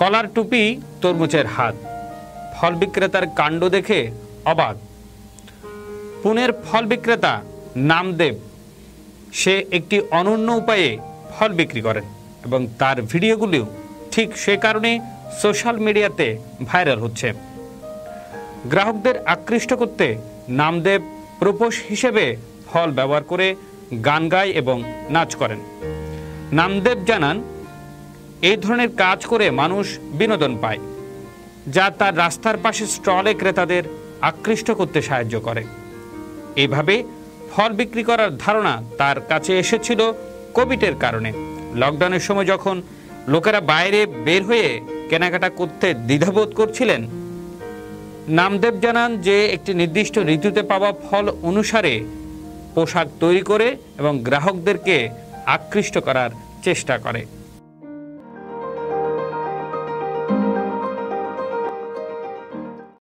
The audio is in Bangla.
কলার টুপি, তরমুজের হাত, ফল বিক্রেতার কাণ্ড দেখে অবাক। পুনের ফল বিক্রেতা নামদেব, সে একটি অনন্য উপায়ে ফল বিক্রি করেন এবং তার ভিডিওগুলিও ঠিক সে কারণে সোশ্যাল মিডিয়াতে ভাইরাল হচ্ছে। গ্রাহকদের আকৃষ্ট করতে নামদেব প্রপোজ হিসেবে ফল ব্যবহার করে গান গায় এবং নাচ করেন। নামদেব জানান, এই ধরনের কাজ করে মানুষ বিনোদন পায়, যা তার রাস্তার পাশে স্টলে ক্রেতাদের আকৃষ্ট করতে সাহায্য করে। এইভাবে ফল বিক্রি করার ধারণা তার কাছে এসেছিল কোভিডের কারণে। লকডাউনের সময় যখন লোকেরা বাইরে বের হয়ে কেনাকাটা করতে দ্বিধাবোধ করছিলেন, নামদেব জানান যে একটি নির্দিষ্ট ঋতুতে পাওয়া ফল অনুসারে পোশাক তৈরি করে এবং গ্রাহকদেরকে আকৃষ্ট করার চেষ্টা করে।